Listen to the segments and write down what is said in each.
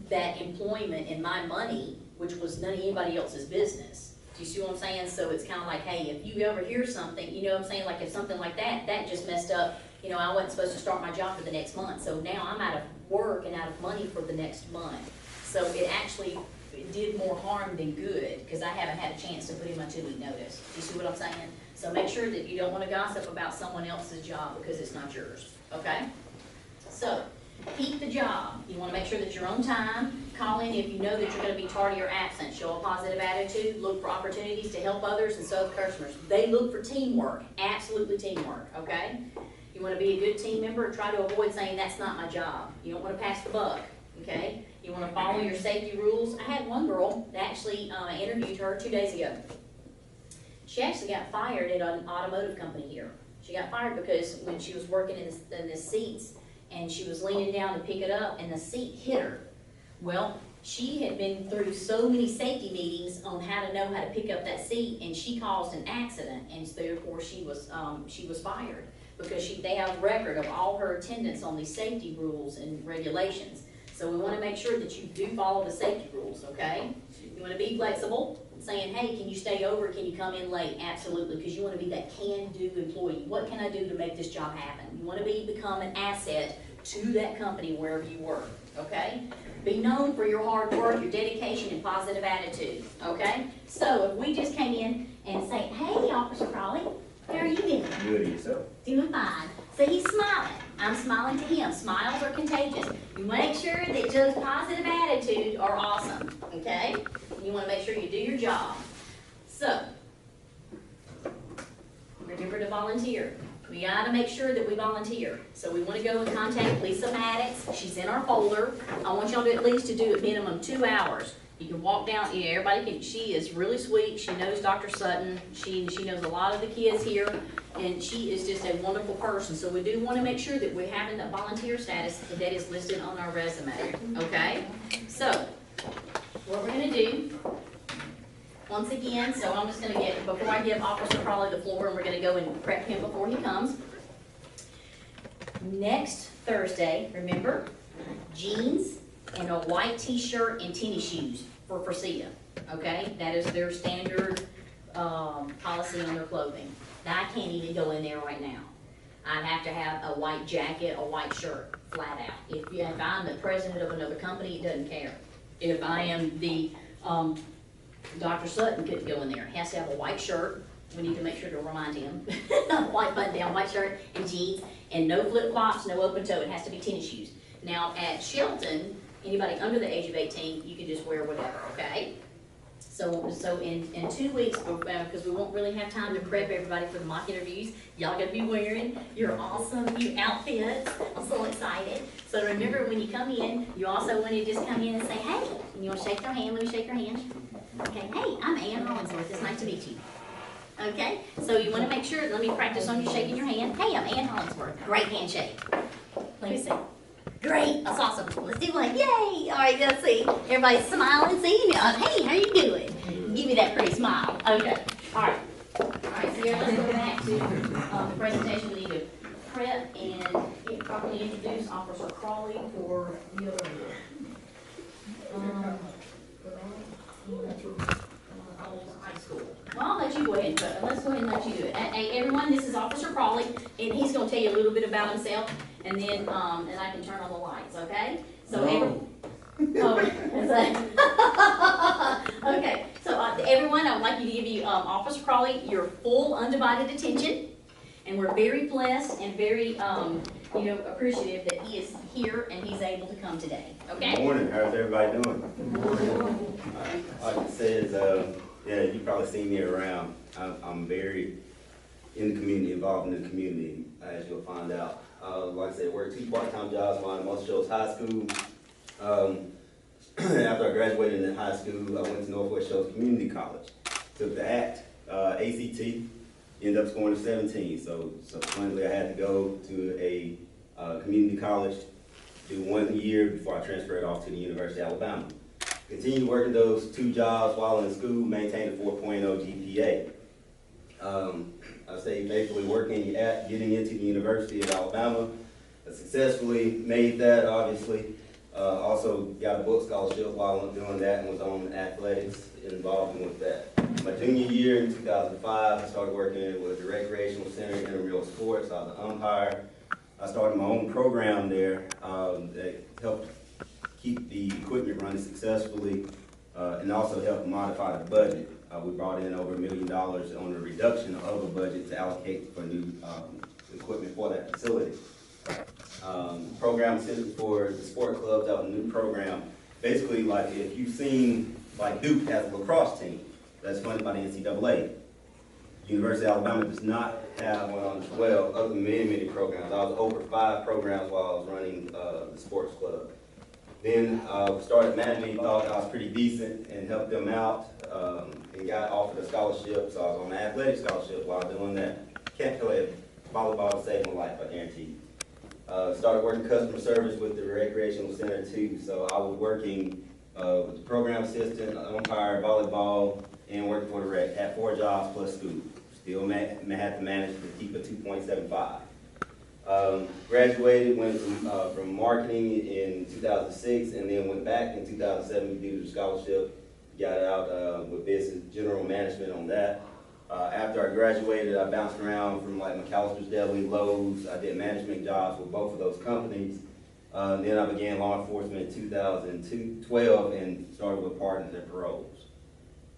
that employment and my money, which was none of anybody else's business. Do you see what I'm saying? So it's kind of like, hey, if you ever hear something, you know what I'm saying? Like if something like that just messed up, you know, I wasn't supposed to start my job for the next month. So now I'm out of work and out of money for the next month. So it actually did more harm than good because I haven't had a chance to put in my 2-week notice. Do you see what I'm saying? So make sure that you don't want to gossip about someone else's job because it's not yours, okay? So keep the job. You want to make sure that you're on time. Call in if you know that you're going to be tardy or absent. Show a positive attitude. Look for opportunities to help others and serve customers. They look for teamwork, absolutely teamwork, okay? You want to be a good team member. Try to avoid saying that's not my job. You don't want to pass the buck, okay? You want to follow your safety rules. I had one girl that actually interviewed her 2 days ago. She actually got fired at an automotive company here. She got fired because when she was working in the seats and she was leaning down to pick it up and the seat hit her. Well, she had been through so many safety meetings on how to know how to pick up that seat, and she caused an accident, and therefore she was fired because they have record of all her attendance on these safety rules and regulations. So we want to make sure that you do follow the safety rules, okay? You want to be flexible, saying, hey, can you stay over? Can you come in late? Absolutely, because you want to be that can-do employee. What can I do to make this job happen? You want to become an asset to that company wherever you work, okay? Be known for your hard work, your dedication, and positive attitude, okay? So if we just came in and say, hey, Officer Crawley, how are you doing? Good, yourself? Doing fine. So he's smiling. I'm smiling to him. Smiles are contagious. You make sure that Joe's positive attitude are awesome, okay? You want to make sure you do your job. So, remember to volunteer. We got to make sure that we volunteer. So we want to go and contact Lisa Maddox. She's in our folder. I want y'all to at least do a minimum 2 hours. You can walk down, yeah, everybody can, she is really sweet. She knows Dr. Sutton. She knows a lot of the kids here, and she is just a wonderful person. So we do want to make sure that we're having that volunteer status that is listed on our resume, okay? So, what we're going to do, once again, so I'm just going to get, before I give Officer Crawley the floor, and we're going to go and prep him before he comes. Next Thursday, remember, jeans and a white t-shirt and tennis shoes for Forcia, okay? That is their standard policy on their clothing. Now, I can't even go in there right now. I'd have to have a white jacket, a white shirt, flat out. If I'm the president of another company, it doesn't care. If I am the, Dr. Sutton couldn't go in there. He has to have a white shirt. We need to make sure to remind him. White button down, white shirt, and jeans, and no flip-flops, no open toe. It has to be tennis shoes. Now, at Shelton, anybody under the age of 18, you can just wear whatever, okay? So in 2 weeks, because we won't really have time to prep everybody for the mock interviews, y'all gotta be wearing your awesome new outfits. I'm so excited. So remember, when you come in, you also want to just come in and say, hey, and you want to shake their hand. Let me shake your hand. Okay, hey, I'm Ann Hollingsworth. It's nice to meet you. Okay, so you want to make sure, let me practice on you shaking your hand. Hey, I'm Ann Hollingsworth. Great handshake. Let me see. Great, that's awesome. Let's do one. Yay! All right, let's see. Everybody's smiling, seeing you. Hey, how you doing? Give me that pretty smile. Okay. All right. All right, so here, let's go back to the presentation. We need to prep and properly introduce Officer Crawley for the other high school. Well, I'll let you go ahead, but let's go ahead and let you do it. Hey, everyone, this is Officer Crawley, and he's going to tell you a little bit about himself. And then I can turn on the lights, okay? So okay. So everyone, I would like you to give you Officer Crawley your full undivided attention, and we're very blessed and very appreciative that he is here and he's able to come today. Okay. Good morning. How's everybody doing? Good morning. Like it says, yeah, you probably seen me around. I'm very in the community, involved in the community, as you'll find out. Like I said, worked 2 part-time jobs. Mine most chose high school. After I graduated in high school, I went to Northwest Shoals Community College. Took the ACT, ended up scoring a 17. So subsequently, I had to go to a community college, do 1 year before I transferred off to the University of Alabama. Continued working those 2 jobs while in school, maintained a 4.0 GPA. I say basically working at getting into the University of Alabama. I successfully made that, obviously. Also got a book scholarship while I'm doing that and was on athletics, involved with that. My junior year in 2005, I started working with the Recreational Center in intramural sports. I was an umpire. I started my own program there that helped keep the equipment running successfully and also helped modify the budget. We brought in over $1 million on the reduction of a budget to allocate for new equipment for that facility. Program assistant for the sport clubs, that was a new program. Basically, like if you've seen, like Duke has a lacrosse team that's funded by the NCAA. University of Alabama does not have one on as well, other than many programs. I was over 5 programs while I was running the sports club. Then started managing, thought I was pretty decent and helped them out and got offered a scholarship. So I was on an athletic scholarship while doing that. Can't play volleyball to save my life, I guarantee. Started working customer service with the recreational center too. So I was working with the program assistant, umpire, volleyball, and working for the rec. Had 4 jobs plus school. Still had to manage to keep a 2.75. Graduated, went from marketing in 2006 and then went back in 2007 due to the scholarship. Got out with business general management on that. After I graduated, I bounced around from like McAllister's Deli, Lowe's. I did management jobs with both of those companies. Then I began law enforcement in 2012 and started with partners at paroles.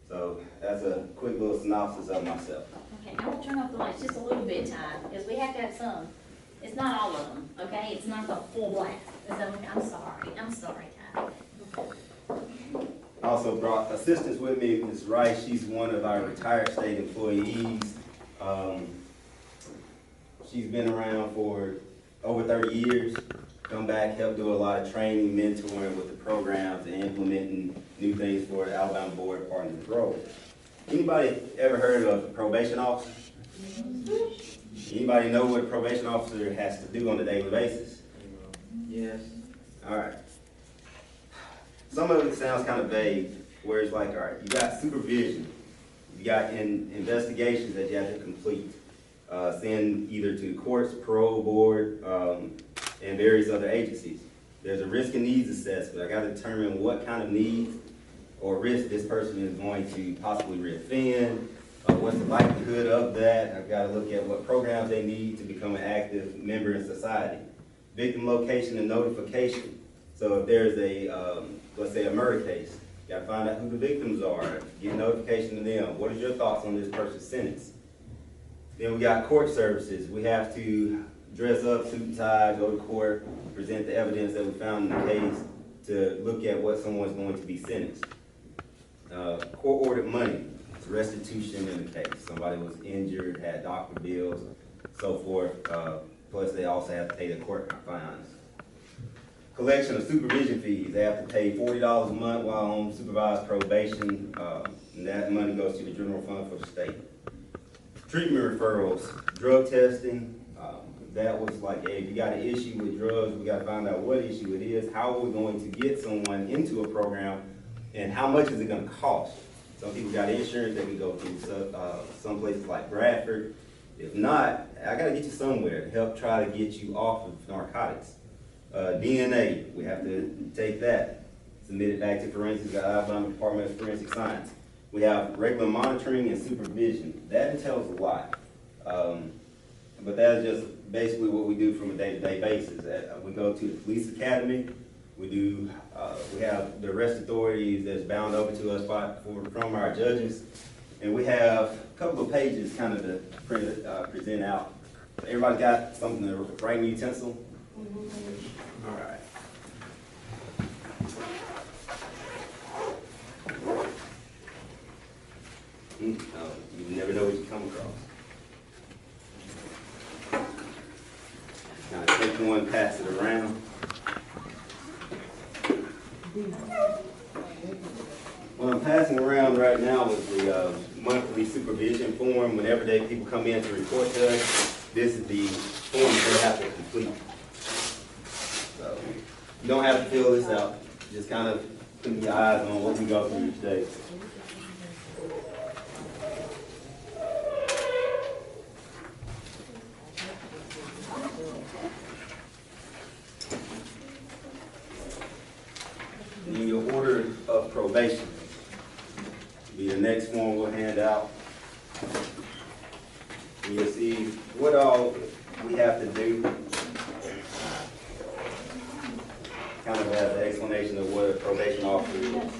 So that's a quick little synopsis of myself. Okay, I will turn off the lights just a little bit, Ty, because we have to have some. It's not all of them, okay? It's not the full blast. I'm sorry, Ty. I also brought assistants with me. Ms. Rice, she's one of our retired state employees. She's been around for over 30 years. Come back, help do a lot of training, mentoring with the programs, and implementing new things for the Alabama Board of Partners and Parole. Anybody ever heard of a probation officer? Anybody know what a probation officer has to do on a daily basis? Yes. All right. Some of it sounds kind of vague, where it's like, all right, you got supervision, you got investigations that you have to complete, send either to the courts, parole board, and various other agencies. There's a risk and needs assessment. I got to determine what kind of needs or risk this person is going to possibly reoffend. What's the likelihood of that? I've got to look at what programs they need to become an active member in society. Victim location and notification. So if there's a, let's say a murder case, you got to find out who the victims are, get notification to them. What is your thoughts on this person's sentence? Then we got court services. We have to dress up, suit and tie, go to court, present the evidence that we found in the case to look at what someone's going to be sentenced. Court-ordered money. It's restitution in the case. Somebody was injured, had doctor bills, so forth. Plus, they also have to pay the court fines. Collection of supervision fees. They have to pay $40 a month while on supervised probation, and that money goes to the general fund for the state. Treatment referrals, drug testing. That was like, hey, if you got an issue with drugs, we got to find out what issue it is. How are we going to get someone into a program, and how much is it going to cost? Some people got insurance, they can go to some places like Bradford. If not, I got to get you somewhere to help try to get you off of narcotics. DNA, we have to take that, submit it back to forensics at Alabama Department of Forensic Science. We have regular monitoring and supervision. That entails a lot. But that is just basically what we do from a day-to-day basis. We go to the police academy. We have the arrest authorities that's bound over to us from our judges. And we have a couple of pages kind of to present out. Everybody got something to write utensil? All right. You never know what you come across. Now take one, pass it around. What I'm passing around right now is the monthly supervision form. Whenever people come in to report to us, this is the form they have to complete. So you don't have to fill this out. Just kind of put your eyes on what we go through each day. probation. Be the next form we'll hand out. And you'll see what all we have to do. Kind of as an explanation of what a probation officer is.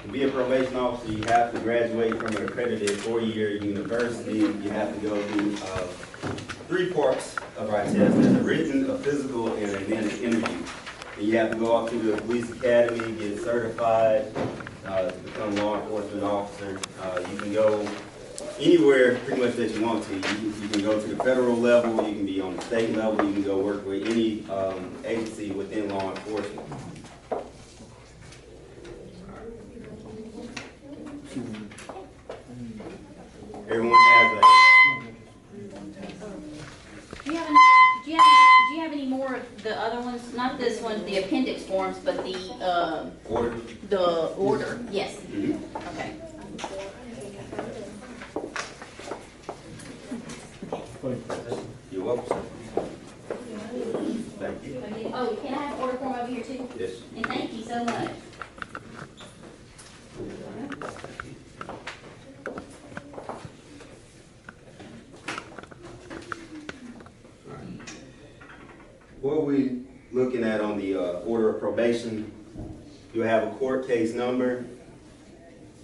To be a probation officer, you have to graduate from an accredited 4-year university. You have to go through 3 parts of our test. There's a written, a physical, and then an interview. And you have to go off to the police academy, get certified to become a law enforcement officer. You can go anywhere pretty much that you want to. You can go to the federal level, you can be on the state level, you can go work with any agency within law enforcement. Everyone has Do you have any more of the other ones? Not this one, the appendix forms, but the order. The order. Yes. Mm-hmm. Okay. You're welcome. Thank you. Oh, can I have order form over here too? Yes. And thank you so much. What we looking at on the order of probation, you have a court case number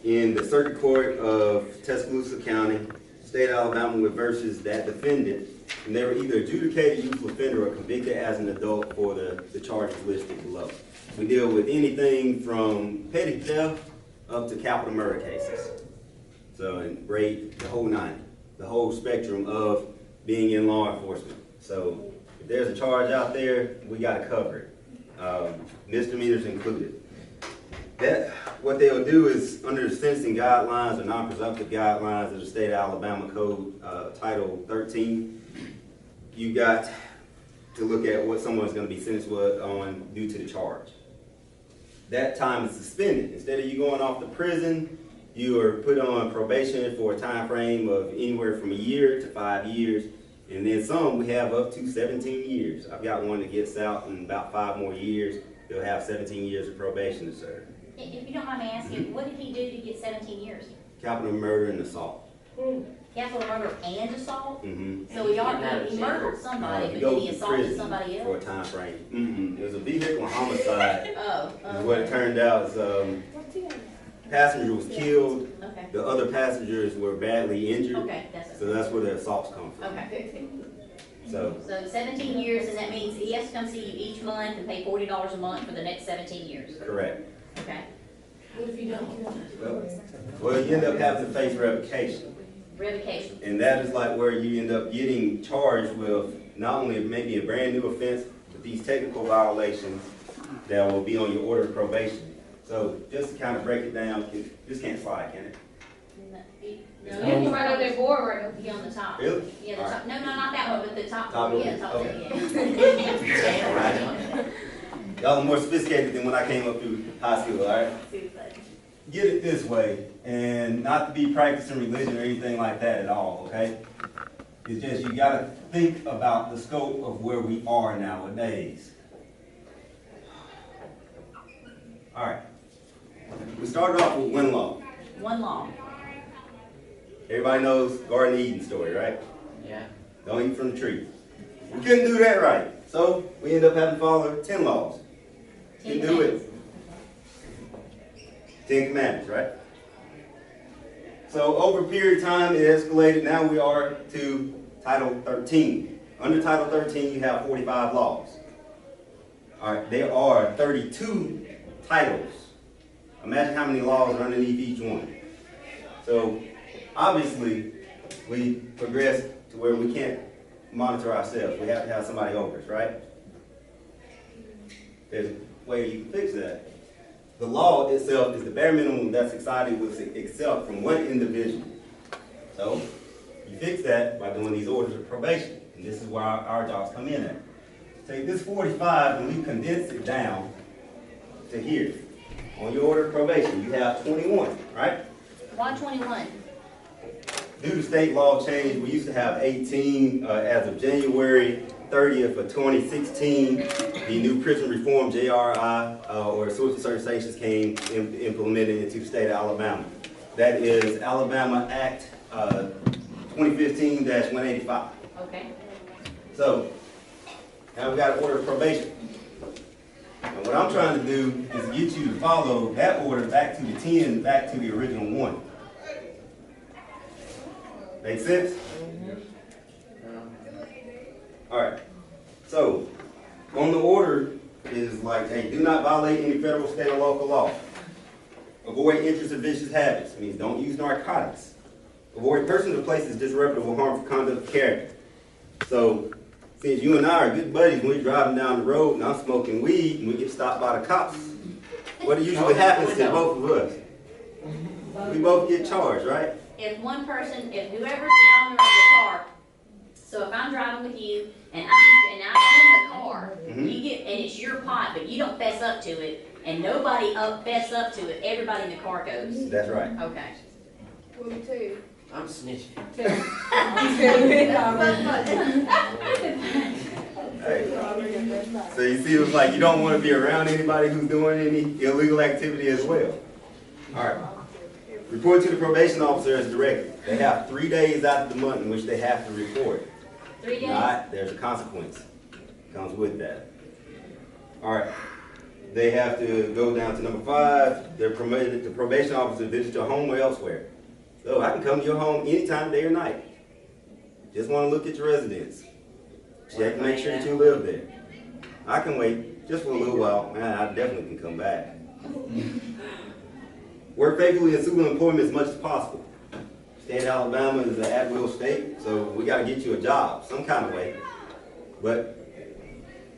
in the Circuit Court of Tuscaloosa County, State of Alabama versus that defendant, and they were either adjudicated youthful offender or convicted as an adult for the charges listed below. We deal with anything from petty theft up to capital murder cases. So, and rape, the whole nine, the whole spectrum of being in law enforcement. So, if there's a charge out there, we got to cover it. Misdemeanors included. What they'll do is, under the sentencing guidelines or non-presumptive guidelines of the State of Alabama Code, Title 13, you got to look at what someone's going to be sentenced on due to the charge. That time is suspended. Instead of you going off to prison, you are put on probation for a time frame of anywhere from 1 year to 5 years. And then some, we have up to 17 years. I've got one that gets out in about 5 more years. They'll have 17 years of probation to serve. If you don't mind me asking, what did he do to get 17 years? Capital murder and assault. Capital murder and assault? Mm-hmm. So he murdered somebody, but then he assaulted somebody else? For a time frame. Mm-hmm. It was a vehicle homicide. Oh, okay. What it turned out is passenger was killed. Okay. The other passengers were badly injured. Okay, that's okay. So that's where the assaults come from. Okay. So 17 years, and that means he has to come see you each month and pay $40 a month for the next 17 years. Correct. Okay. What if you don't? Well, you end up having to face revocation. Revocation. And that is like where you end up getting charged with not only maybe a brand new offense, but these technical violations that will be on your order of probation. So just to kind of break it down, this can't slide, can it? No, You can write on that board right now. be on the top. Really? Yeah, the All top. No, not that one, but the top Top one. one? Yeah, top Okay. one, yeah. Y'all are more sophisticated than when I came up through high school, all right? Get it this way, and not to be practicing religion or anything like that at all, okay? It's just you got to think about the scope of where we are nowadays. All right. We started off with one law. One law. Everybody knows Garden Eden story, right? Yeah. Don't eat from the tree. We couldn't do that right, so we ended up having to follow 10 laws. Couldn't do it. 10 commandments, right? So over a period of time, it escalated. Now we are to Title 13. Under Title 13, you have 45 laws. All right, there are 32 titles. Imagine how many laws are underneath each one. So obviously, we progressed to where we can't monitor ourselves. We have to have somebody over us, right? There's a way you can fix that. The law itself is the bare minimum that society will accept from one individual. So you fix that by doing these orders of probation. And this is where our jobs come in at. Take this 45 and we condense it down to here. On your order of probation, you have 21, right? Why 21? Due to state law change, we used to have 18. As of January 30th of 2016, the new prison reform, JRI, or certain sanctions came implemented into the state of Alabama. That is Alabama Act 2015-185. Okay. So, now we got an order of probation. And what I'm trying to do is get you to follow that order back to the 10, back to the original 1. Make sense? All right. So, on the order is like, hey, do not violate any federal, state, or local law. Avoid interest of vicious habits. It means don't use narcotics. Avoid persons or places disruptive or harmful conduct of character. So, since you and I are good buddies when we're driving down the road and I'm smoking weed and we get stopped by the cops, what usually happens to both of us? We both get charged, right? If one person, if whoever's the owner of the car, so if I'm driving with you and I own the car, you get, and it's your pot, but you don't fess up to it, and nobody fess up to it, everybody in the car goes. That's right. Okay. Well, me too. I'm snitching. Hey. So you see, it's like you don't want to be around anybody who's doing any illegal activity as well. All right. Report to the probation officer as directed. They have 3 days out of the month in which they have to report. 3 days? Not, there's a consequence. Comes with that. All right. They have to go down to number 5. They're permitted the probation officer to visit your home or elsewhere. So I can come to your home anytime, day or night. Just want to look at your residence. Check and make sure that you live there. I can wait just for a little while. Man, I definitely can come back. Work faithfully in suitable employment as much as possible. State of Alabama is an at-will state, so we got to get you a job some kind of way. But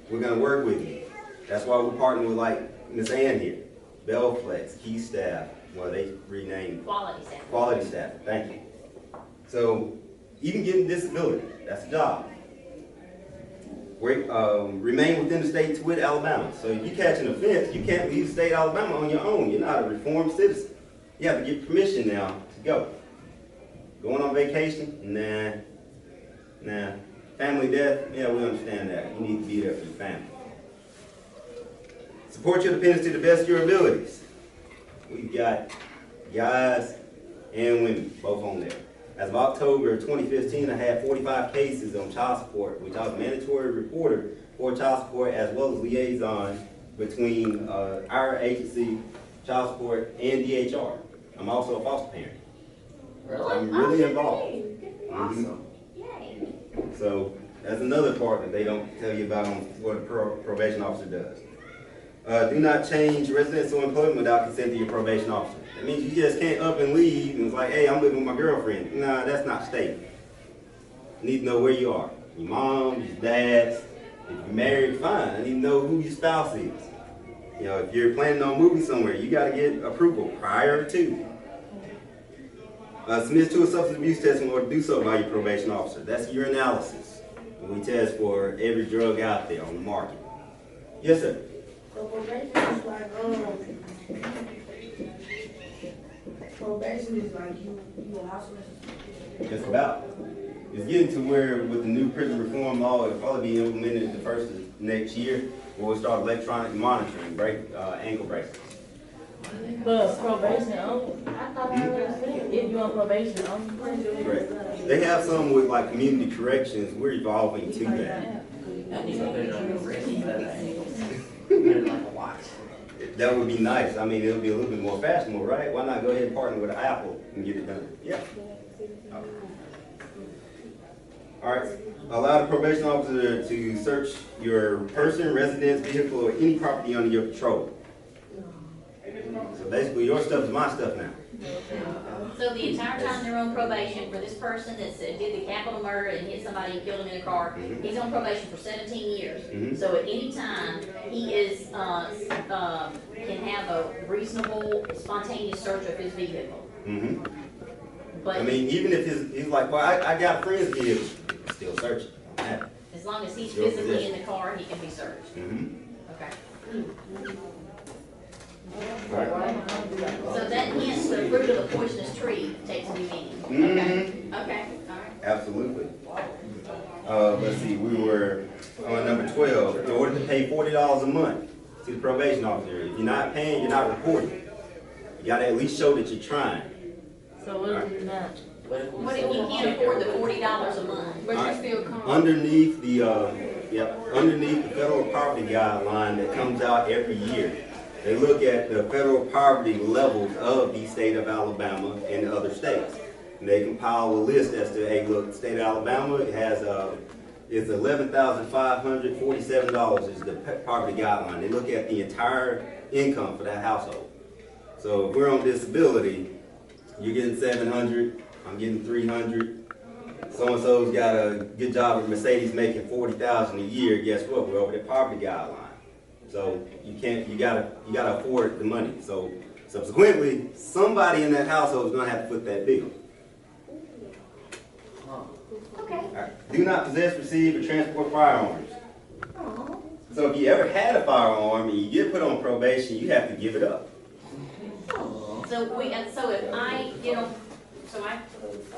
we're going to work with you. That's why we're partnering with like Miss Ann here. BelFlex, Key Staff. Well, they renamed Quality staff. Quality Staff. Thank you. So even getting disability, that's a job. Remain within the state with Alabama. So if you catch an offense, you can't leave the state of Alabama on your own. You're not a reformed citizen. You have to get permission now to go. Going on vacation? Nah. Family death? Yeah, we understand that. You need to be there for your family. Support your dependents to the best of your abilities. We've got guys and women both on there. As of October 2015, I had 45 cases on child support, which I was mandatory reporter for child support as well as liaison between our agency, child support, and DHR. I'm also a foster parent. Really? I'm really involved. Awesome. Yay. So that's another part that they don't tell you about on what a probation officer does. Do not change residence or employment without consent to your probation officer. That means you just can't up and leave and it's like, hey, I'm living with my girlfriend. Nah, that's not state. You need to know where you are. Your mom, your dad. If you're married, fine. I need to know who your spouse is. You know, if you're planning on moving somewhere, you got to get approval prior to. Submit to a substance abuse test in order to do so by your probation officer. That's your analysis. And we test for every drug out there on the market. Yes, sir. So probation is like, probation is like you a house arrest. Just about. It's getting to where with the new prison reform law, it'll probably be implemented the first of next year, where we'll start electronic monitoring, ankle bracelets. But probation only. I thought I was if you're on probation only. Correct. They have some with like community corrections. We're evolving to that. I need to put it on the wrist instead of the ankle. Put it like a watch. That would be nice. I mean, it'll be a little bit more fashionable, right? Why not go ahead and partner with Apple and get it done? Yeah. All right. Allow the probation officer to search your person, residence, vehicle, or any property under your control. So basically, your stuff is my stuff now. So the entire time they're on probation for this person that did the capital murder and hit somebody and killed him in a car, he's on probation for 17 years. So at any time, he is can have a reasonable, spontaneous search of his vehicle. But I mean, even if he's like, well, I got a friend's vehicle, still searching. as long as he's Your physically possession. in the car, he can be searched. Okay. So that hence the fruit of the poisonous tree takes a new meaning. Okay. Okay. All right. Absolutely. Let's see, we were month to the probation officer. If you're not paying, you're not reporting. You gotta at least show that you're trying. So what if you're not? What if you can't afford the $40 a month? But you still come. Underneath the, underneath the federal poverty guideline that comes out every year, they look at the federal poverty levels of the state of Alabama and other states. And they compile a list as to, hey, look, the state of Alabama has, it's $11,547 is the poverty guideline. They look at the entire income for that household. So if we're on disability, you're getting 700, I'm getting 300. So-and-so's got a good job at Mercedes making 40,000 a year. Guess what? We're over the poverty guideline. So you gotta afford the money. So subsequently, somebody in that household is gonna have to foot that bill. Okay. All right. Do not possess, receive, or transport firearms. So if you ever had a firearm and you get put on probation, you have to give it up. So if I get on,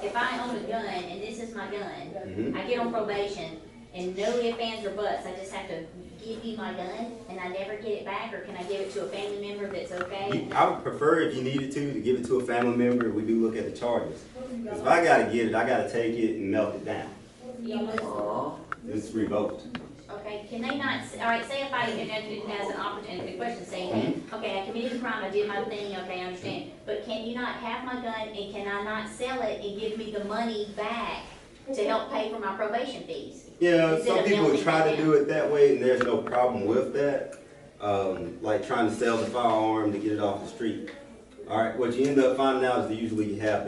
if I own a gun and this is my gun, I get on probation and no ifs, ands, or buts, I just have to give you my gun and I never get it back, or can I give it to a family member that's okay? I would prefer, if you needed to give it to a family member. We do look at the charges. Because if I gotta get it, I gotta take it and melt it down. You would? It's revoked. Okay, can they not, all right, say if I, and as an opportunity, the question saying, hey, okay, I committed a crime, I did my thing, okay, I understand. But can you not have my gun and can I not sell it and give me the money back to help pay for my probation fees? Yeah, Instead some of people melting try it to down. do it that way, and there's no problem with that. Like trying to sell the firearm to get it off the street. All right, what you end up finding out is that usually you have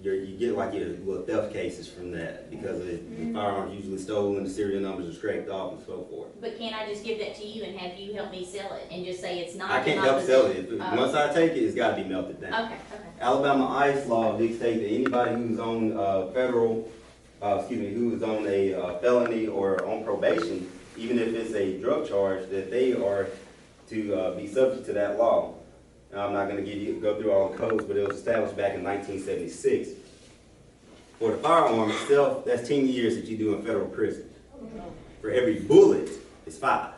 you get like your little theft cases from that, because the firearms usually stolen, the serial numbers are scraped off, and so forth. But can I just give that to you and have you help me sell it and just say it's not? I can't in my help sell possession? it. Once I take it, it's got to be melted down. Okay, okay. Alabama ICE law dictates that anybody who's on who is on a felony or on probation, even if it's a drug charge, that they are to be subject to that law. Now, I'm not going to go through all the codes, but it was established back in 1976. For the firearm itself, that's 10 years that you do in federal prison. For every bullet, it's 5.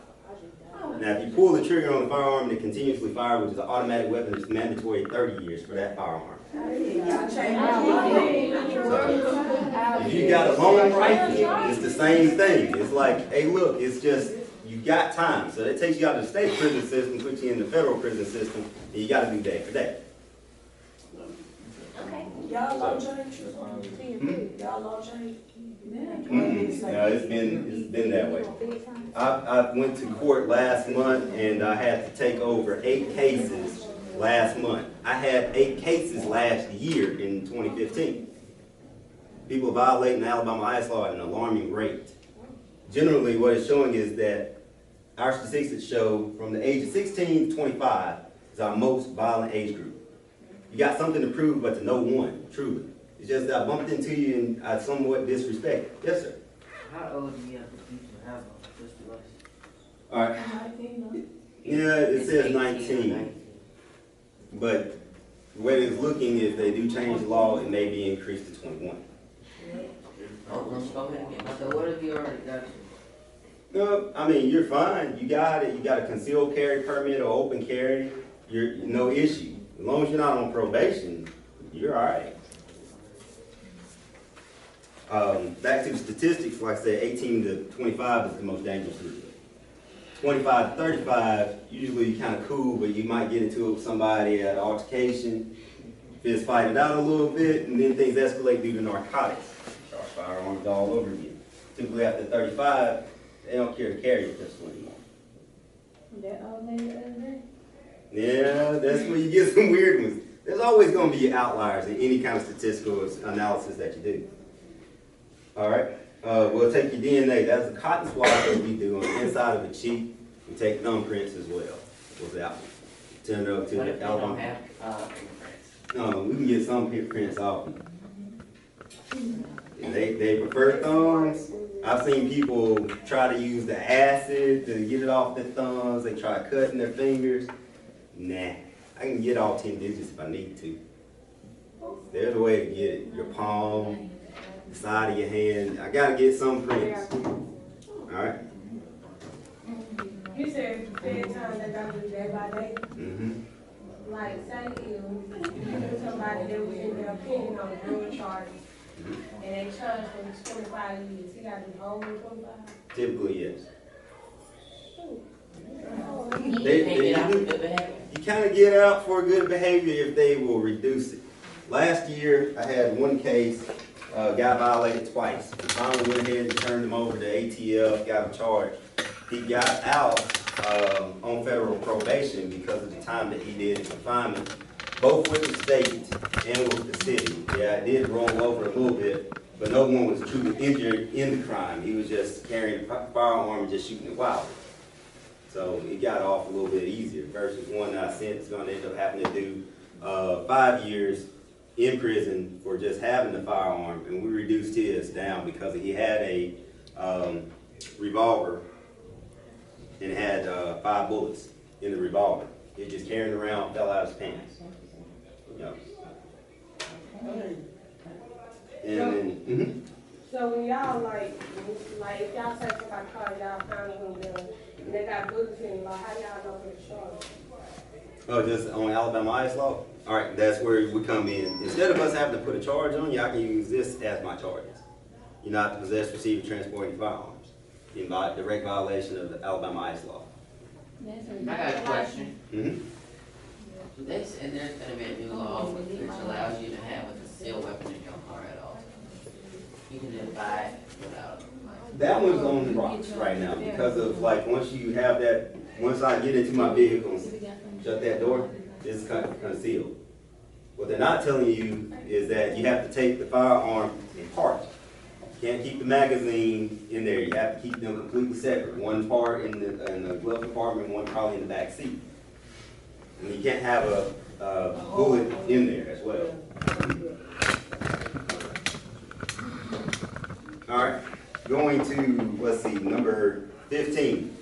Now, if you pull the trigger on the firearm and it continuously fires, which is an automatic weapon, it's mandatory 30 years for that firearm. So, if you got a long rifle, it's the same thing. It's like, hey, look, it's just, you got time. So that takes you out of the state prison system, puts you in the federal prison system, and you got to do day for day. Okay. Y'all law change? Y'all law change? No, it's been that way. I went to court last month and I had to take over 8 cases last month. I had 8 cases last year in 2015. People violating the Alabama ICE law at an alarming rate. Generally, what it's showing is that our statistics show from the age of 16 to 25 is our most violent age group. You got something to prove, but to no one, truly. It's just that I bumped into you and I somewhat disrespect. Yes, sir. How old do you have to be to have a pistol license? All right. Yeah, it says 19. But the way it's looking, if they do change the law, it may be increased to 21. Oh, let's go ahead and get my, so what if you already got it? No, I mean, you're fine. You got it. You got a concealed carry permit or open carry. You're no issue. As long as you're not on probation, you're all right. Back to the statistics, like I said, 18 to 25 is the most dangerous group. 25 to 35, usually kind of cool, but you might get into it with somebody at an altercation, fist fight it out a little bit, and then things escalate due to narcotics. Start firearms all over again. Typically after 35, they don't care to carry a pistol anymore. That all day the other day? Yeah, that's where you get some weird ones. There's always going to be outliers in any kind of statistical analysis that you do. All right, we'll take your DNA. That's a cotton swab that we do on the inside of the cheek. We take thumbprints as well. What's that one? Turn it up to What if the they don't album. have, No, we can get some prints off. They prefer thumbs. I've seen people try to use the acid to get it off their thumbs. They try cutting their fingers. Nah, I can get all 10 digits if I need to. There's a way to get it. Your palm, the side of your hand. I gotta get some prints. All right. You said fair time that got to do day by day. Mm-hmm. Like, say if you knew somebody that was in their opinion on drug charges, and they charged them 25 years, he got to do the whole 25? Typically, yes. You They can't get out do- of good behavior. You kind of get out for good behavior if they will reduce it. Last year, I had one case, got violated twice. We finally went ahead and turned him over to ATF, got him charged. He got out on federal probation because of the time that he did in confinement, both with the state and with the city. Yeah, it did roll over a little bit, but no one was truly injured in the crime. He was just carrying a firearm and just shooting it wildly. So it got off a little bit easier versus one I sent is gonna end up having to do 5 years in prison for just having the firearm, and we reduced his down because he had a revolver and had 5 bullets in the revolver. He just carrying it around, fell out of his pants. Yep. And then, So when y'all like if y'all say somebody called y'all found them done, and they got bullets in, like how y'all know for the charge? oh, just on Alabama IS law? All right, that's where we come in. Instead of us having to put a charge on you, I can use this as my charges. You're not to possess, receive, or transport any firearms in direct violation of the Alabama IS law. I got a question. Mm-hmm. They said there's gonna be a new law which allows you to have a concealed weapon in your car at all. You can just buy it without. That one's on the rocks right now because of like, once you have that, once I get into my vehicle and shut that door, it's concealed. What they're not telling you is that you have to take the firearm apart. You can't keep the magazine in there. You have to keep them completely separate. One part in the glove compartment, one probably in the back seat. And you can't have a bullet in there as well. All right, going to, let's see, number 15.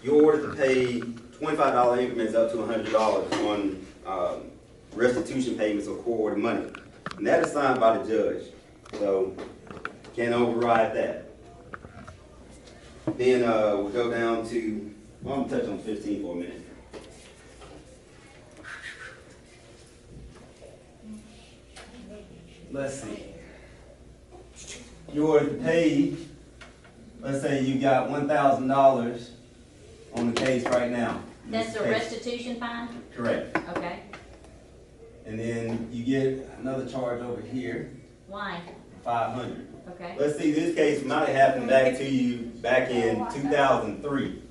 You're ordered to pay $25 increments up to $100 on restitution payments or court order money. And that is signed by the judge, so can't override that. Then we'll go down to, well, I'm gonna touch on 15 for a minute. Let's see. You're ordered to pay, let's say you got $1,000 on the case right now. That's a restitution fine? Correct. Okay. And then you get another charge over here, Why? 500. Okay. Let's see, this case might have happened back to you back in 2003.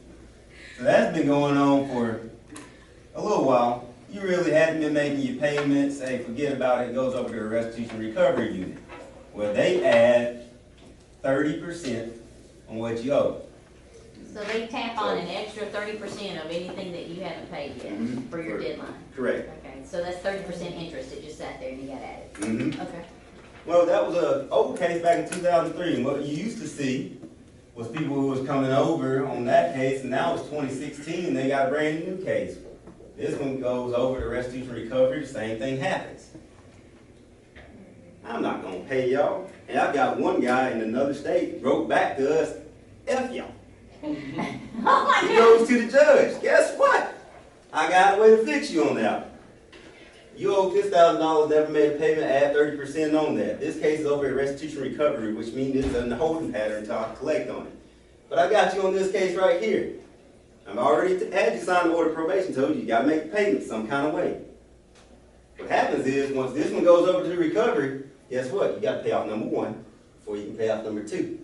So that's been going on for a little while. You really hadn't been making your payments. Hey, forget about it. It goes over to the restitution recovery unit. Well, they add 30% on what you owe. So they tap on an extra 30% of anything that you haven't paid yet Mhm. for your deadline? Correct. Okay, so that's 30% interest, it just sat there and you got added? Mm-hmm. Okay. Well, that was an old case back in 2003, and what you used to see was people who was coming over on that case, and now it's 2016, they got a brand new case. This one goes over to restitution recovery, the same thing happens. I'm not gonna pay y'all. And I got one guy in another state wrote back to us, F y'all. Oh my He God! goes to the judge, guess what? I got a way to fix you on that. You owe this $1,000, never made a payment, add 30% on that. This case is over at restitution recovery, which means it's in the holding pattern until I collect on it. But I got you on this case right here. I've already had you sign the order of probation, told you gotta make a payment some kind of way. What happens is, once this one goes over to the recovery, guess what? You gotta pay off number 1 before you can pay off number 2.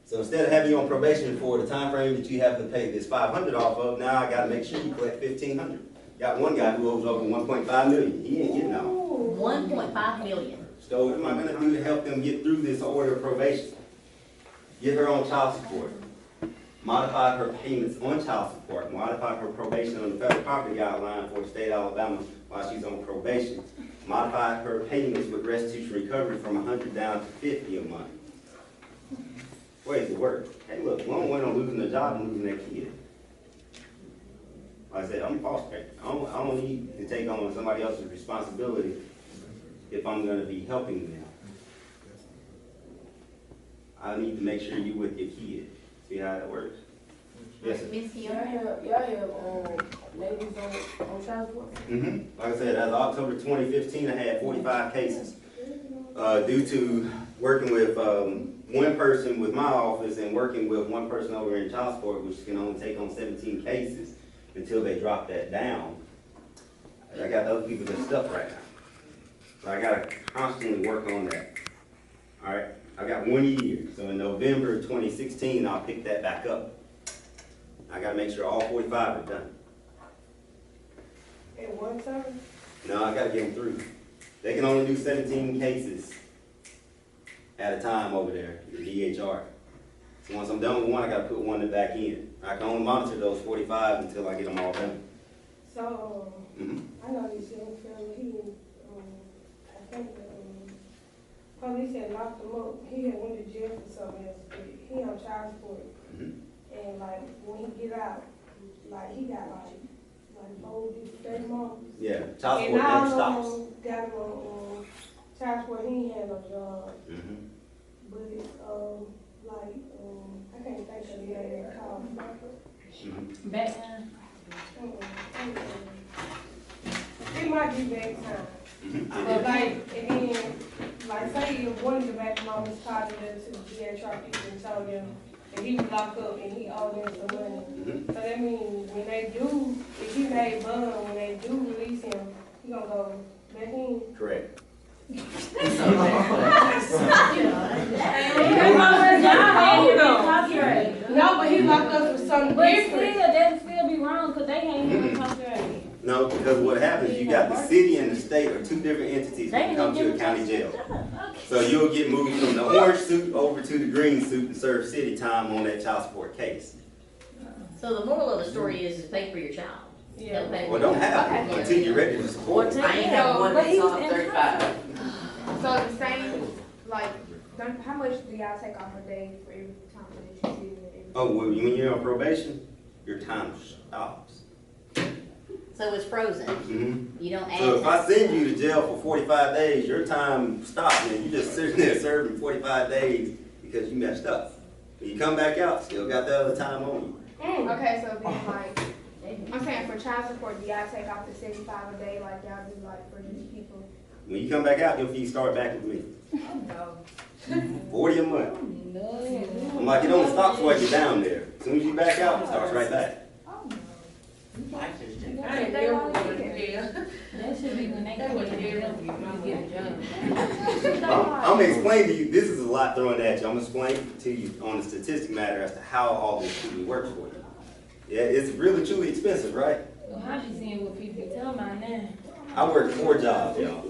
So instead of having you on probation for the time frame that you have to pay this $500 off of, now I gotta make sure you collect $1,500. Got one guy who owes over $1.5 million. He ain't getting out. 1.5 million. So what am I gonna do to help them get through this order of probation? Get her on child support. Modify her payments on child support. Modify her probation on the federal property guideline for the state of Alabama while she's on probation. Modify her payments with restitution recovery from 100 down to 50 a month. Ways to work. Hey, look, one went on losing a job and losing their kid. Like I said, I'm a foster parent. I don't need to take on somebody else's responsibility if I'm going to be helping them. I need to make sure you're with your kid. See how that works? Yes, sir. Miss Y'all Hill? have, ladies on child support? Like I said, as of October 2015, I had 45 cases. Due to working with one person with my office and working with one person over in child support, which can only take on 17 cases until they drop that down. I got other people that's stuck right now. So I gotta constantly work on that. All right, I got 1 year. So in November 2016, I'll pick that back up. I gotta make sure all 45 are done. At one time? No, I gotta get them through. They can only do 17 cases at a time over there, the DHR. So once I'm done with one, I gotta put one back in. I can only monitor those 45 until I get them all done. So, I know this young fella, he, I think, police had locked him up. He had went to jail for something else, but he on child support. And like, when he get out, like, he got like 30 months. Yeah, child And support never all stops. of them got him on, child support, he ain't had no job. But, I can't think of the name they call him. Back then. It might be back time. But like, and then, like, say if one of the back mamas called them to the DHR people and told them that he was locked up and he owed them some money. So that means when they do, if he made bond, when they do release him, he gonna go back in. Correct. No, but he locked up for something But different. still, they'll still be wrong, cause they ain't even incarcerated. No, because what happens, you got the city and the state are two different entities when you come to a county jail. So you'll get moved from the orange suit over to the green suit and serve city time on that child support case. So the moral of the story is pay for your child. Yeah. Pay for Well, don't your have child. it until you're ready to support it. I ain't got one But he that's was on in 35. So the same, like, how much do y'all take off a day for every time that you see it? Oh, well, when you're on probation, your time stops. So it's frozen. You don't add. So if I send you to jail for 45 days, your time stops, and you're just sitting there serving 45 days because you messed up. When you come back out, still got the other time on you. Okay, so then like, I'm saying for child support, do y'all take off the 75 a day like y'all do like for these people? When you come back out, your fees start back with me. No. 40 a month. I'm like, it only stops while you're down there. As soon as you back out, it starts right back. I just did. I ain't never going to jail. That should be when they go to jail, you get a job. I'm gonna explain to you, this is a lot thrown at you. I'm gonna explain to you on the statistic matter as to how all this truly works for you. Yeah, it's really truly expensive, right? Well, I be seeing what people tell my now. I work 4 jobs, y'all.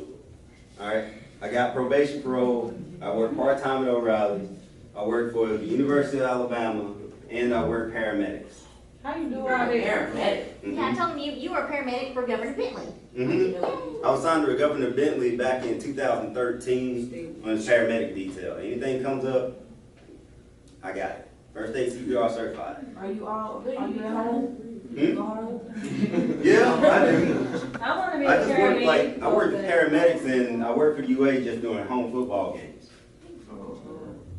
Alright? I got probation parole, I work part-time at O'Reilly, I work for the University of Alabama, and I work paramedics. How you do all I'm a that? paramedic. Yeah, I told him you were a paramedic for Governor Bentley. I was signed to Governor Bentley back in 2013 on his paramedic detail. Anything comes up, I got it. First aid CPR certified. Are you at home? Yeah, I do. I wanna be I a just work paramedic. I work with paramedics and I work for UA just doing home football games.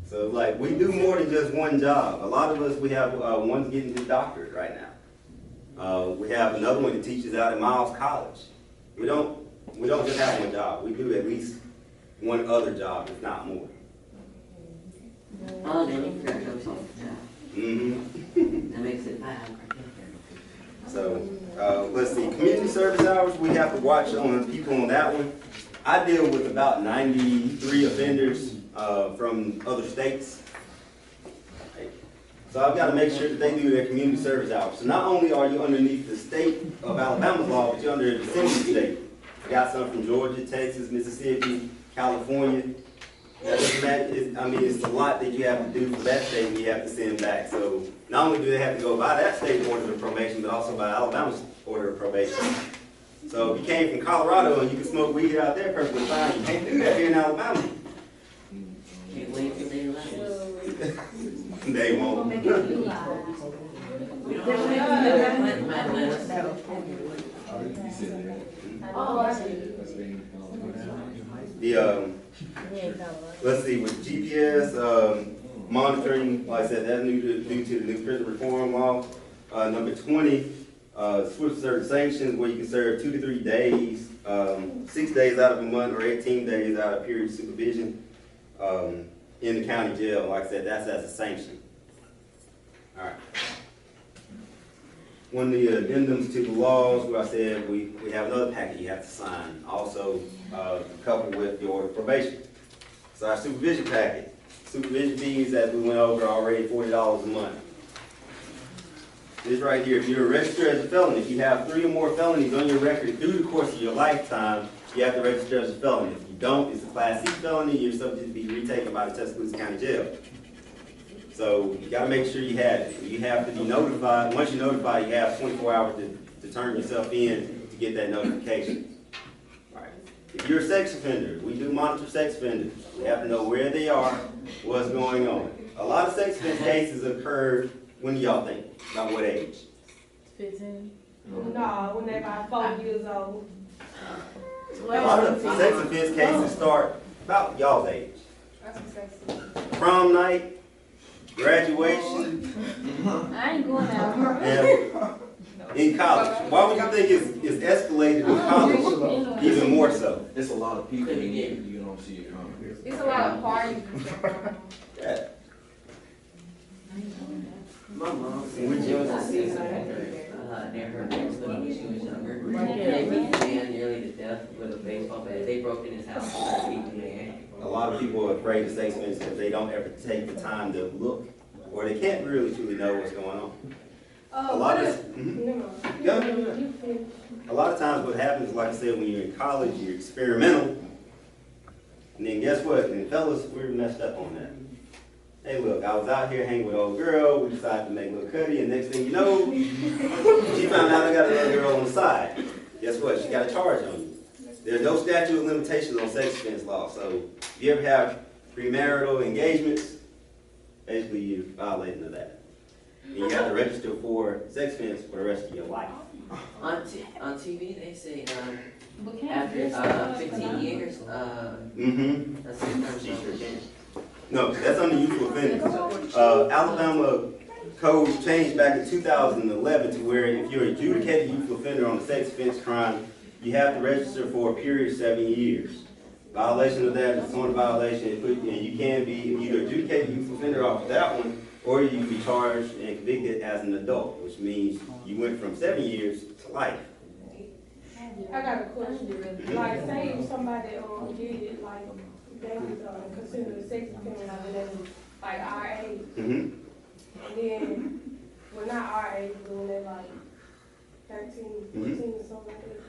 So like, we do more than just one job. A lot of us, we have, one's getting his doctorate right now. We have another one that teaches out at Miles College. We don't just have one job. We do at least one other job, if not more. Oh, then you figure those off the job. That makes it 5. So, let's see, community service hours, we have to watch on people on that one. I deal with about 93 offenders from other states. So I've got to make sure that they do their community service hours. So not only are you underneath the state of Alabama's law, but you're under the vicinity state. I got some from Georgia, Texas, Mississippi, California. That doesn't matter. I mean, it's a lot that you have to do for that state and you have to send back. So not only do they have to go by that state order of probation, but also by Alabama's order of probation. So if you came from Colorado and you can smoke weed out there perfectly fine, you can't do that here in Alabama. Can't wait till they learn. They won't. We don't have that. Let's see, with GPS monitoring, like I said, that's due to the new prison reform law. Number 20, switch certain sanctions where you can serve 2 to 3 days, 6 days out of a month, or 18 days out of period supervision in the county jail. Like I said, that's as a sanction. All right. One of the addendums to the laws, where I said we have another packet you have to sign, also coupled with your probation. So our supervision packet. Supervision fees, as we went over, already $40 a month. This right here, if you're registered as a felon, if you have 3 or more felonies on your record through the course of your lifetime, you have to register as a felon. If you don't, it's a Class C felony, you're subject to be retaken by the Tuscaloosa County Jail. So you gotta make sure you have it. You have to be notified. Once you're notified, you have 24 hours to turn yourself in to get that notification. All right. If you're a sex offender, we do monitor sex offenders. We have to know where they are, what's going on. A lot of sex offense cases occur, when do y'all think? About what age? 15. No, when they about 4 years old. A lot of sex offense cases start about y'all's age. Prom night, graduation, I ain't going out. and in college. Why would you think it's escalated in college even more so? It's a lot of people, you don't see it coming. It's a lot of parties. Yeah. My mom, she was a sex offender, near her next door when she was younger. They beat the man nearly to death with a baseball bat. They broke in his house and beat the man. A lot of people are afraid of sex offenders because they don't ever take the time to look, or they can't really truly know what's going on. A lot of a lot of times what happens, like I said, when you're in college, you're experimental, and then guess what? And fellas, we're messed up on that. Hey, look, I was out here hanging with an old girl. We decided to make a little cutty, and next thing you know, she found out I got another girl on the side. Guess what? She got a charge on you. There's no statute of limitations on sex offense law. So if you ever have premarital engagements, basically you're violating of that. And you have to register for sex offense for the rest of your life. On TV, they say after 15 years, that's the term. No, that's on the youthful offenders. Alabama code changed back in 2011 to where if you're an adjudicated youthful offender on a sex offense crime, you have to register for a period of 7 years. Violation of that is a violation, and you can be either adjudicated youthful offender off of that one, or you can be charged and convicted as an adult, which means you went from 7 years to life. I got a question. Like, say if somebody did it, like, they was considered a sex offender, and they was like our age. And then, well, not our age, but when they're like 13, 14 or something like that.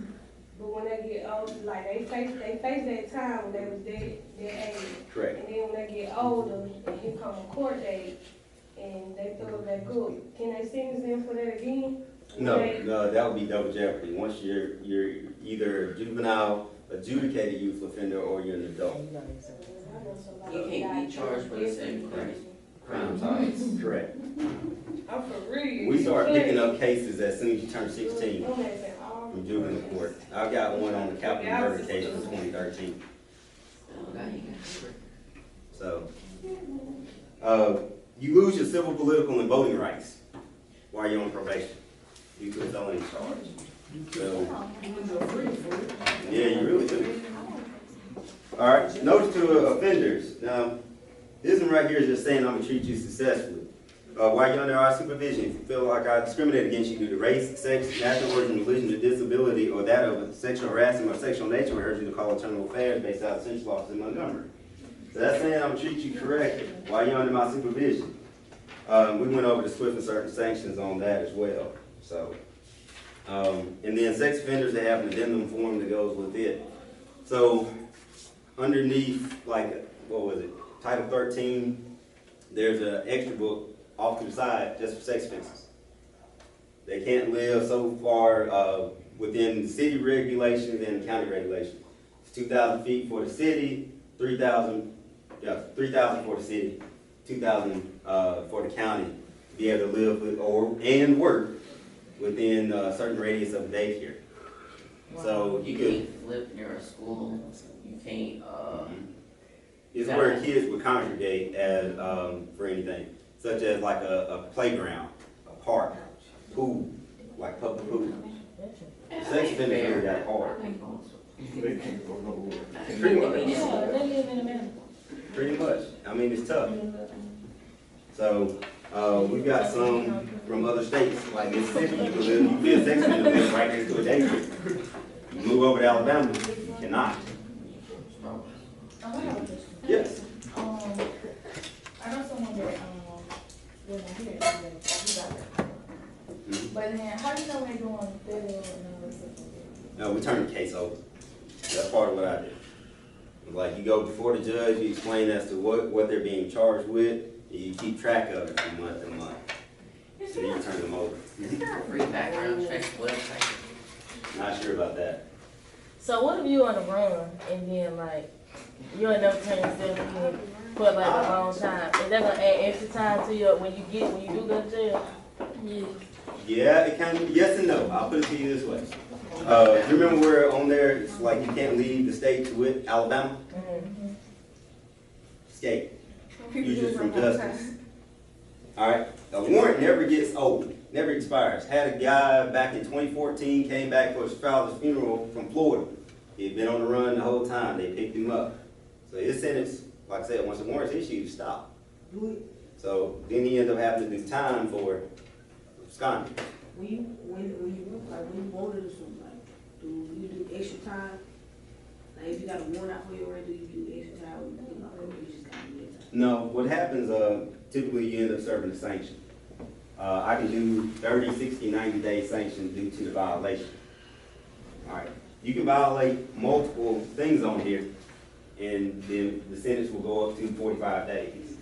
But when they get older, like they face that time when they was their age. Correct. And then when they get older, and here come a court date, and they throw it back up, can they sentence them for that again? No, that would be double jeopardy. Once you're either juvenile, adjudicated youthful offender, or you're an adult. You can't be charged for the same crime. Correct. I'm for real. We start picking up cases as soon as you turn 16 from juvenile court. I got one on the capital murder case in 2013. So, you lose your civil, political, and voting rights while you're on probation due to a felony charge. So, yeah, you really do. All right, notice to offenders. Now, this one right here is just saying I'm gonna treat you successfully. While you're under our supervision, if you feel like I discriminate against you due to race, sex, national origin, religion, or disability, or that of sexual harassment or sexual nature, I urge you to call Internal Affairs based out of Central Office in Montgomery. So that's saying I'm gonna treat you correctly while you're under my supervision. We went over the swift and certain sanctions on that as well. So, and then sex offenders, they have an addendum form that goes with it. So, underneath, like, what was it, Title 13, there's an extra book off to the side just for sex offenses. They can't live so far within the city regulations and county regulations. It's 2,000 feet for the city, 3,000 for the city, 2,000 for the county to be able to live with, and work within a certain radius of daycare. Wow. So you can't live near a school. You can't. It's where kids would congregate as for anything, such as like a playground, a park, pool, like public pools. Sex offenders really got it hard. They can't go nowhere. Pretty much. Yeah, they live in America. Pretty much. I mean, it's tough. So, we got some from other states, like Mississippi, you can live, you be a sex offender, live right next to a daycare. You move over to Alabama, you cannot. Yes. I know someone that, live in here, that you got it. But then, how do you know when they're doing federal and No, we turn the case over. That's part of what I did. Like, you go before the judge, you explain as to what they're being charged with, and you keep track of it from month to month. So you turn them over. Is there a free background check website? Not sure about that. So what if you on the run and then like you end up turning yourself in for like a long time? Is that gonna add extra time to you when you do go to jail? Yeah, it kind of, yes and no. I'll put it to you this way. You remember where on there, it's like you can't leave the state with Alabama? Escape. Fugitive from justice. All right. A warrant never gets old, never expires. Had a guy back in 2014 came back for his father's funeral from Florida. He'd been on the run the whole time. They picked him up. So his sentence, like I said, once the warrant's issued, stop. So then he ended up having to do time for absconding. When you voted or something, like, do you do extra time? Like, if you got a warrant out for your arrest, do you do extra time, or you just gotta do it? No, what happens, typically you end up serving a sanction. I can do 30, 60, 90-day sanction due to the violation. All right, you can violate multiple things on here, and then the sentence will go up to 45 days.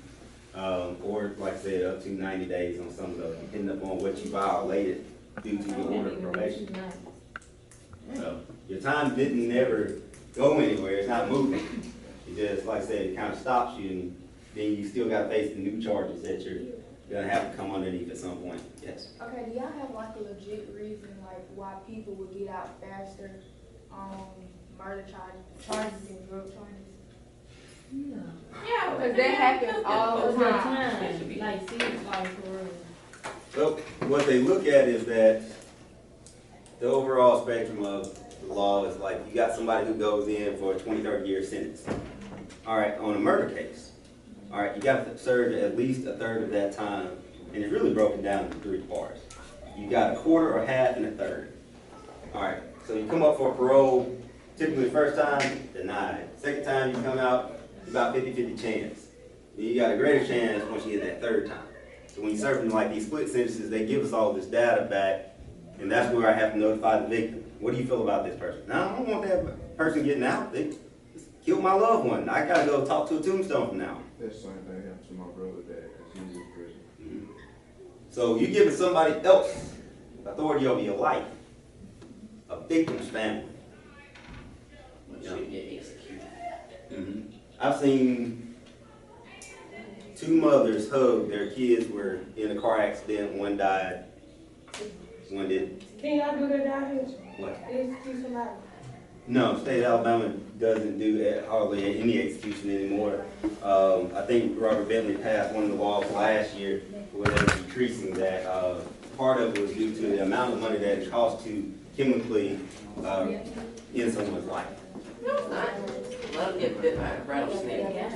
Or, like I said, up to 90 days on some of those, depending upon what you violated due to your order of probation. So, your time didn't never go anywhere, it's not moving. It just, like I said, it kind of stops you, and then you still gotta face the new charges that you're gonna have to come underneath at some point, yes. Okay, do y'all have like a legit reason, like, why people would get out faster on murder charges and drug charges? Yeah, Because that happens all the time. Like, serious life for real. Well, what they look at is that the overall spectrum of the law is like, you got somebody who goes in for a 20, 30-year sentence. All right, on a murder case, all right, you got to serve at least a third of that time, and it's really broken down into 3 parts. You got a quarter or half and a third. All right, so you come up for parole, typically the first time, denied. Second time you come out, it's about 50-50 chance. Then you got a greater chance once you get that third time. So when you serve them like these split sentences, they give us all this data back, and that's where I have to notify the victim. What do you feel about this person? Now, I don't want that person getting out. They just killed my loved one. I gotta go talk to a tombstone from now. That same thing happened to my brother dad, because he's in prison. So you giving somebody else authority over your life, a victim's family. Should get executed. I've seen 2 mothers hug their kids were in a car accident. One died, one didn't. Can y'all do that down here? What? Execute somebody? No, state of Alabama doesn't do hardly any execution anymore. I think Robert Bentley passed one of the laws last year where they were decreasing that. Part of it was due to the amount of money that it costs to chemically end someone's life. Love get bit by a rattlesnake. That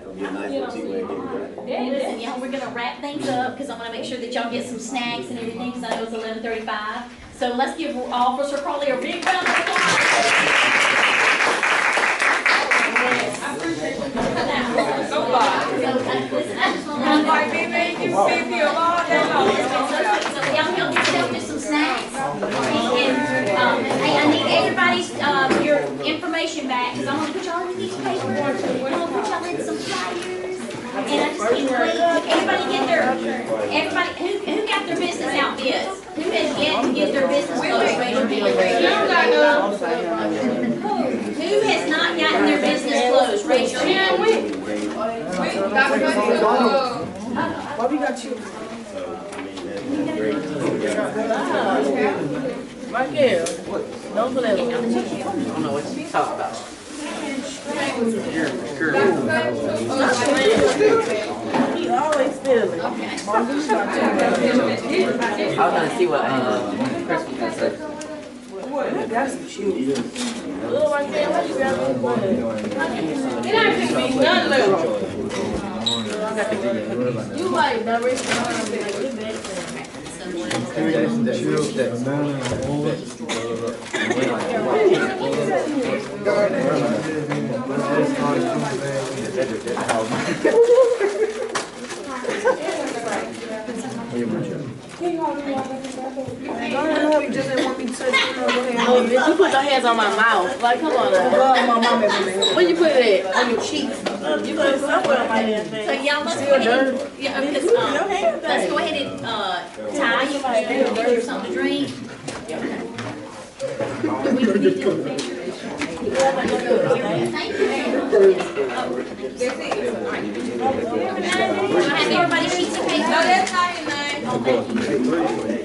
would be a nice little cheap way to get rid of it. Hey, listen, y'all, we're gonna wrap things up, because I wanna make sure that y'all get some snacks and everything, because I know it's 11:35. So let's give Officer Crowley a big round of applause. I appreciate you. So, listen, I just wanna. Like, they make you sit here all day long. So y'all help yourself with some snacks. And, hey, I need everybody's, your information back, because I'm gonna put y'all in these papers. I'm gonna put y'all in some flyers. And I just need everybody get their, who got their business outfits? Who has yet to get their business closed? Raise your hand. Who has not gotten their business closed? Raise your hand. Why we got you? So, I mean, that's great. Michael, don't play with me. I don't know what you talk about. Stop playing with me. You always stealing. I was gonna see what, Chris was gonna say. That's some shoes. Oh, I can't let you grab the blood. It ain't gonna be none left. You like never even know how to be like, get back Oh, bitch, you put your hands on my mouth. Like, come on now. Where you put it at? On your cheeks. You put it somewhere on my hand. So y'all, let's go ahead and, yeah, because, let's go ahead and, tie you, get you something to drink. We can get you a picture. Thank you. Have everybody sheets of paper? No, that's not in there. Oh, thank you.